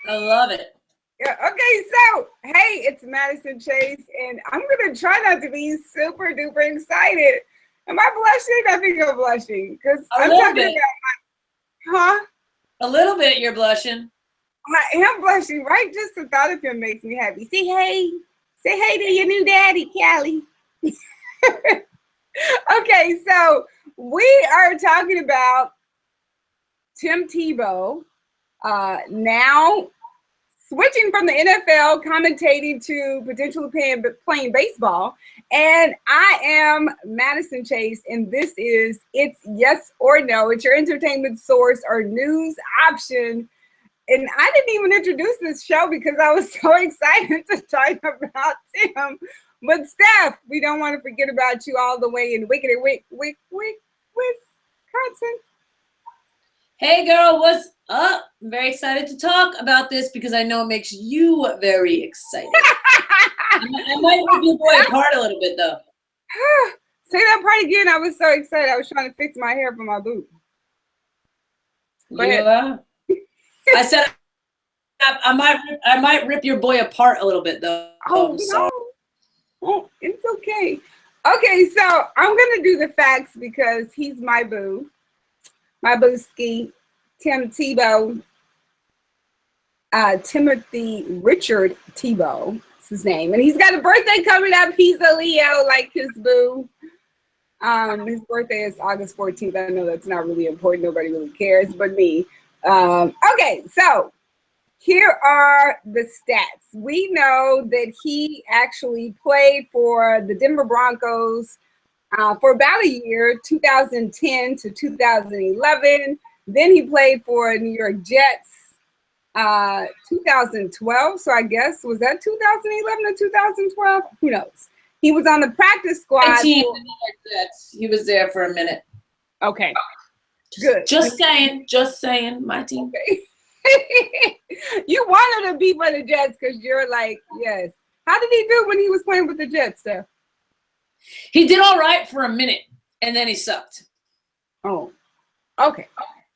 I love it. Yeah, okay, so hey, it's Madison Chase, and I'm gonna try not to be super duper excited. Am I blushing? I think I'm blushing because A I'm little talking bit. about, huh? A little bit you're blushing. I am blushing, right? Just the thought of him makes me happy. Say hey to your new daddy, Callie. Okay, so we are talking about Tim Tebow, now switching from the NFL commentating to potentially playing baseball. And I am Madison Chase, and this is It's Yes or No. It's your entertainment source or news option. And I didn't even introduce this show because I was so excited to talk about Tim. But Steph, we don't want to forget about you all the way in Wisconsin. Hey girl, what's up? I'm very excited to talk about this because I know it makes you very excited. I might rip your boy apart a little bit though. Say that part again. I was so excited. I was trying to fix my hair for my boot. Go ahead. I said I might rip your boy apart a little bit though. Oh, no. Oh, it's okay. Okay, so I'm going to do the facts because he's my boo. My Booski, Tim Tebow, Timothy Richard Tebow. That's his name. And he's got a birthday coming up. He's a Leo like his boo. His birthday is August 14th. I know that's not really important. Nobody really cares but me. Okay, so here are the stats. We know that he actually played for the Denver Broncos for about a year, 2010 to 2011. Then he played for New York Jets 2012. So I guess, was that 2011 or 2012? Who knows? He was on the practice squad. He was there for a minute. Okay. Good. Just saying, my team. Okay. You wanted to be for the Jets because you're like, yes. How did he do when he was playing with the Jets, Steph? He did all right for a minute, and then he sucked. Oh, okay.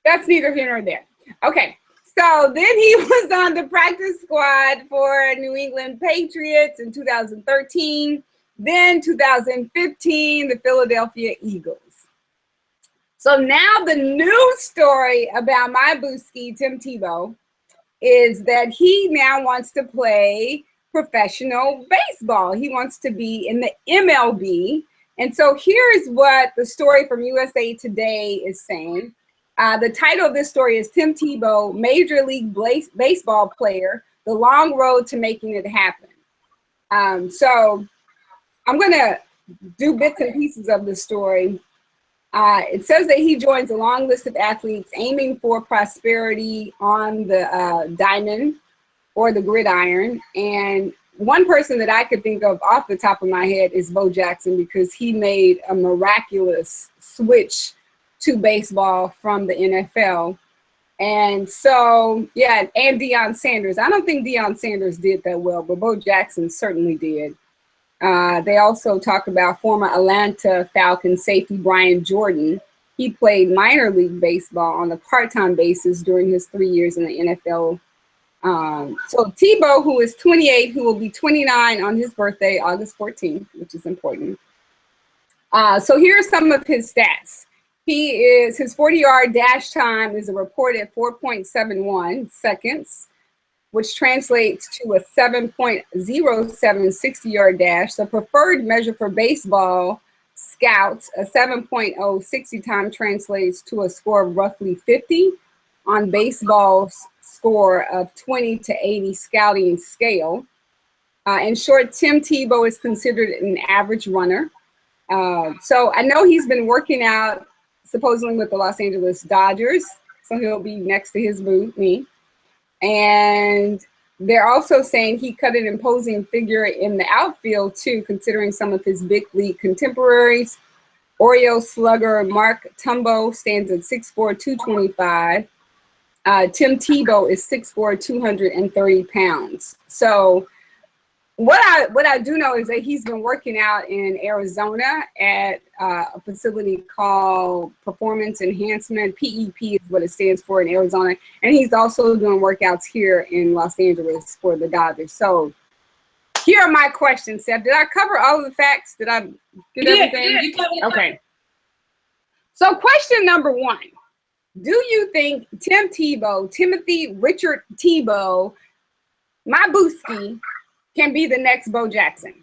That's neither here nor there. Okay. So then he was on the practice squad for New England Patriots in 2013. Then 2015, the Philadelphia Eagles. So now the news story about my Booski, Tim Tebow, is that he now wants to play professional baseball. He wants to be in the MLB. And so here's what the story from USA Today is saying. The title of this story is Tim Tebow, Major League Baseball Player, The Long Road to Making It Happen. So I'm going to do bits and pieces of the story. It says that he joins a long list of athletes aiming for prosperity on the diamond or the gridiron. And one person that I could think of off the top of my head is Bo Jackson, because he made a miraculous switch to baseball from the NFL. And so, yeah, and Deion Sanders. I don't think Deion Sanders did that well, but Bo Jackson certainly did. They also talk about former Atlanta Falcons safety Brian Jordan. He played minor league baseball on a part-time basis during his 3 years in the NFL. So Tebow, who is 28, who will be 29 on his birthday, August 14th, which is important. So here are some of his stats. His 40-yard dash time is a reported 4.71 seconds, which translates to a 7.07 60-yard dash. The preferred measure for baseball scouts, a 7.0 60 time translates to a score of roughly 50 on baseball's score of 20 to 80 scouting scale. In short, Tim Tebow is considered an average runner. So I know he's been working out supposedly with the Los Angeles Dodgers, so he'll be next to his boo, me. And they're also saying he cut an imposing figure in the outfield too, considering some of his big league contemporaries. Orioles slugger Mark Tumbo stands at 6'4", 225. Tim Tebow is 6'4", 230 pounds. So what I do know is that he's been working out in Arizona at a facility called Performance Enhancement. PEP is what it stands for in Arizona. And he's also doing workouts here in Los Angeles for the Dodgers. So here are my questions, Steph. Did I cover all of the facts? Did I get everything? Yeah, you covered it. Okay. So question number 1. Do you think Tim Tebow, Timothy Richard Tebow, my Booski, can be the next Bo Jackson?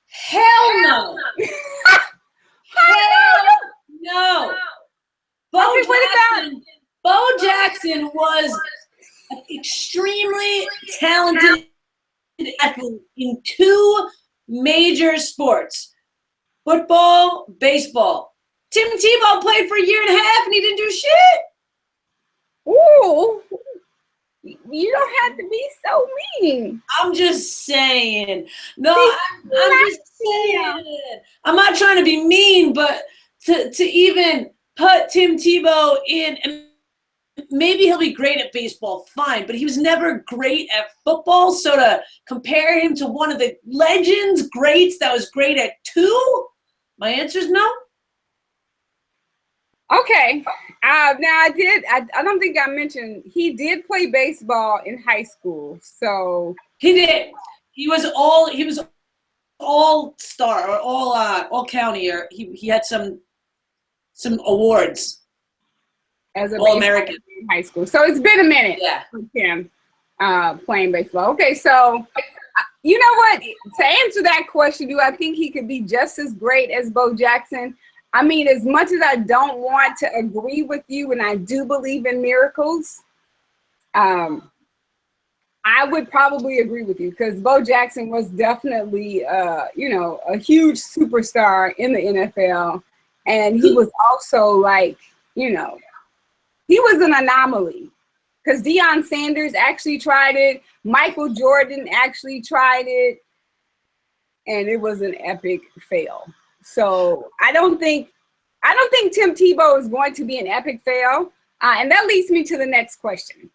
Hell no. Hell no. Bo Jackson was an extremely talented athlete in 2 major sports, football, baseball. Tim Tebow played for a year and a half and he didn't do shit. Ooh. You don't have to be so mean. I'm just saying. No, I'm just saying. I'm not trying to be mean, but to even put Tim Tebow in, and maybe he'll be great at baseball, fine, but he was never great at football. So to compare him to one of the legends, greats that was great at 2, my answer is no. Okay. Now I don't think I mentioned he did play baseball in high school. So he did. He was all star or all county, or he had some awards as a all American in high school. So it's been a minute for him playing baseball. Okay, so you know what? To answer that question, do I think he could be just as great as Bo Jackson? I mean, as much as I don't want to agree with you, and I do believe in miracles, I would probably agree with you because Bo Jackson was definitely, a huge superstar in the NFL. And he was also like, he was an anomaly because Deion Sanders actually tried it. Michael Jordan actually tried it. And it was an epic fail. So I don't think Tim Tebow is going to be an epic fail. And that leads me to the next question.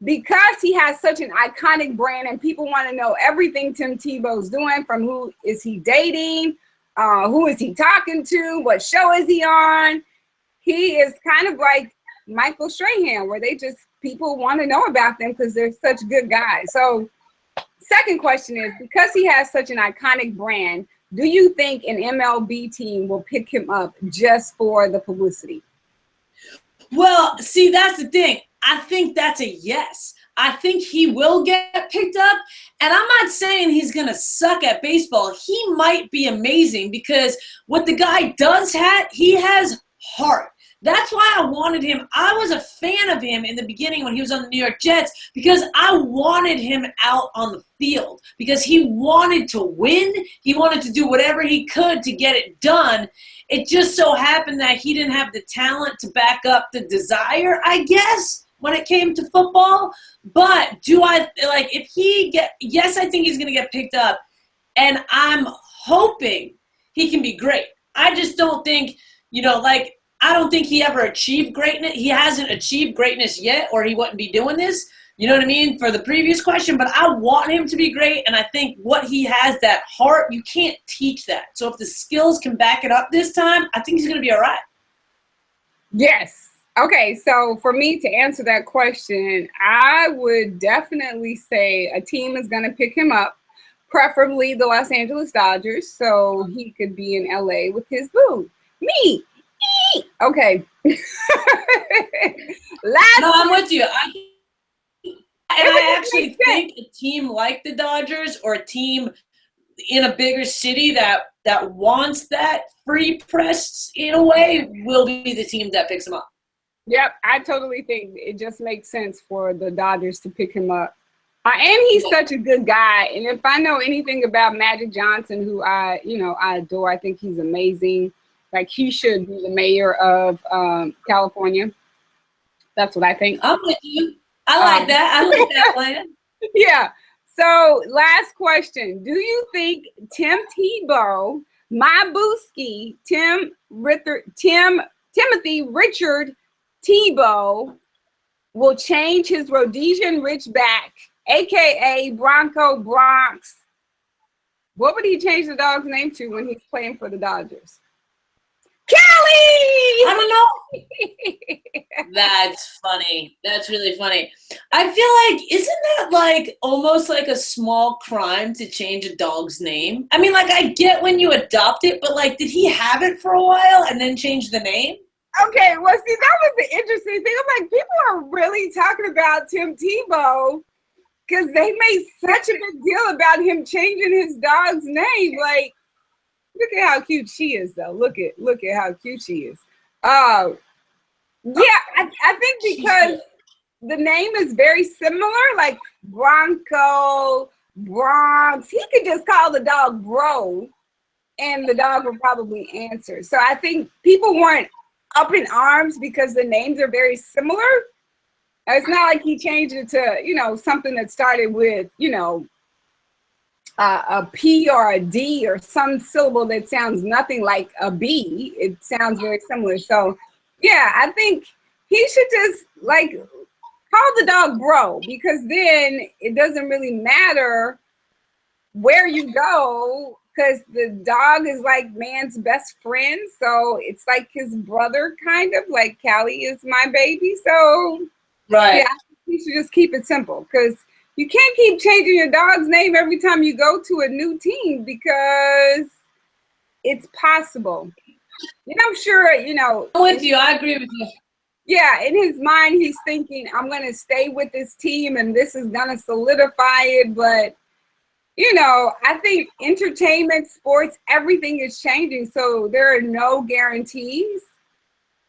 Because he has such an iconic brand and people want to know everything Tim Tebow's doing, from who is he dating, who is he talking to, what show is he on. He is kind of like Michael Strahan, where people want to know about them because they're such good guys. So second question is, because he has such an iconic brand, do you think an MLB team will pick him up just for the publicity? Well, see, that's the thing. I think that's a yes. I think he will get picked up. And I'm not saying he's going to suck at baseball. He might be amazing because what the guy does he has heart. That's why I wanted him. I was a fan of him in the beginning when he was on the New York Jets because I wanted him out on the field because he wanted to win. He wanted to do whatever he could to get it done. It just so happened that he didn't have the talent to back up the desire, I guess, when it came to football. But yes, I think he's going to get picked up. And I'm hoping he can be great. I just don't think, I don't think he ever achieved greatness. He hasn't achieved greatness yet, or he wouldn't be doing this. You know what I mean? For the previous question, but I want him to be great. And I think what he has, that heart, you can't teach that. So if the skills can back it up this time, I think he's going to be all right. Yes. Okay. So for me to answer that question, I would definitely say a team is going to pick him up, preferably the Los Angeles Dodgers, so he could be in LA with his boo. Me. Okay. I'm with you. I actually think a team like the Dodgers, or a team in a bigger city that wants that free press in a way, will be the team that picks him up. Yep, I totally think it just makes sense for the Dodgers to pick him up. And he's such a good guy. And if I know anything about Magic Johnson, who I adore, I think he's amazing. Like, he should be the mayor of California. That's what I think. I'm with you. I like that. I like that plan. Yeah. So last question. Do you think Tim Tebow, my Booski, Timothy Richard Tebow, will change his Rhodesian Ridgeback, a.k.a. Bronco Bronx, What would he change the dog's name to when he's playing for the Dodgers? Kelly! I don't know. That's funny. That's really funny. I feel like, isn't that like almost like a small crime to change a dog's name? I mean, like, I get when you adopt it, but like, did he have it for a while and then change the name? Okay, well, see, that was the interesting thing. I'm like, people are really talking about Tim Tebow because they made such a big deal about him changing his dog's name. Like, look at how cute she is, though. Look at how cute she is. Yeah, I think because the name is very similar, like Bronco, Bronx. He could just call the dog Bro, and the dog would probably answer. So I think people weren't up in arms because the names are very similar. It's not like he changed it to, something that started with, a P or a D or some syllable that sounds nothing like a B. It sounds very similar. So, yeah, I think he should just call the dog Bro, because then it doesn't really matter where you go, because the dog is like man's best friend. So it's like his brother, kind of like Callie is my baby. So, right. Yeah, you should just keep it simple, because you can't keep changing your dog's name every time you go to a new team, because it's possible. And I'm sure, I'm with you. I agree with you. Yeah, in his mind, he's thinking, I'm going to stay with this team and this is going to solidify it. But, I think entertainment, sports, everything is changing. So there are no guarantees.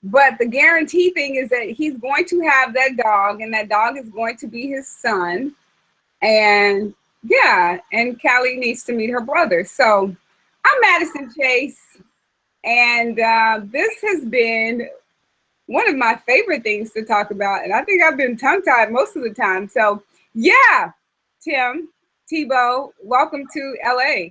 But the guarantee thing is that he's going to have that dog, and that dog is going to be his son. And yeah, and Callie needs to meet her brother. So I'm Madison Chase, and this has been one of my favorite things to talk about. And I think I've been tongue-tied most of the time. So yeah, Tim Tebow, welcome to LA.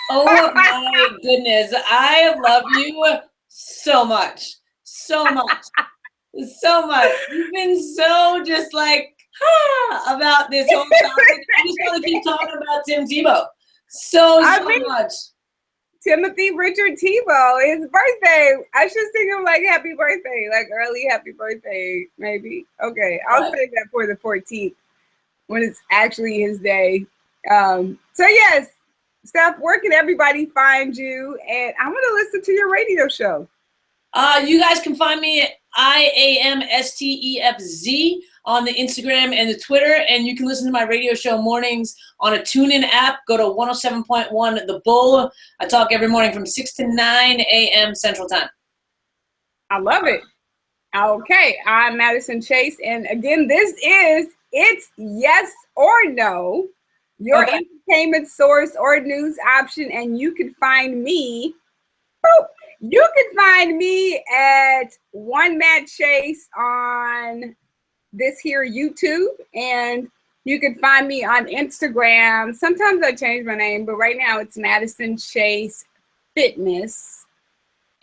Oh my goodness. I love you so much. So much. So much. You've been so just like about this whole topic. I just want to keep talking about Tim Tebow. So much. Timothy Richard Tebow, his birthday. I should sing him like happy birthday, like early happy birthday, maybe. Okay, I'll say that for the 14th when it's actually his day. So yes, Steph, where can everybody find you? And I want to listen to your radio show. You guys can find me at IAMSTEFZ on the Instagram and the Twitter, and you can listen to my radio show mornings on a TuneIn app. Go to 107.1 The Bull. I talk every morning from 6 to 9 a.m. Central Time. I love it. Okay, I'm Madison Chase, and again, it's yes or no, your entertainment source or news option, and you can find me. You can find me at One Matt Chase on this here YouTube, and you can find me on Instagram. Sometimes I change my name, but right now it's Madison Chase Fitness.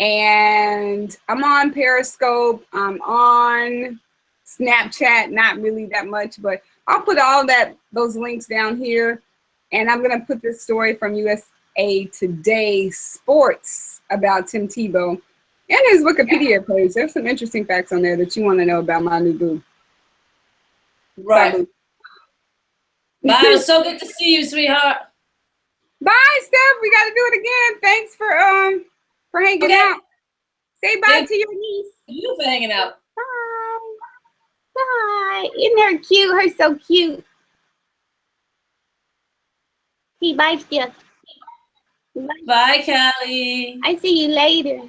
And I'm on Periscope. I'm on Snapchat, not really that much, but I'll put all those links down here. And I'm going to put this story from USA Today Sports about Tim Tebow and his Wikipedia page. There's some interesting facts on there that you want to know about my new boo. Right. Bye. It was so good to see you, sweetheart. Bye, Steph. We got to do it again. Thanks for hanging out. Say bye to your niece. You for hanging out. Bye. Bye. Isn't her cute? Her so cute. See, bye, Steph. Bye, Callie. I see you later.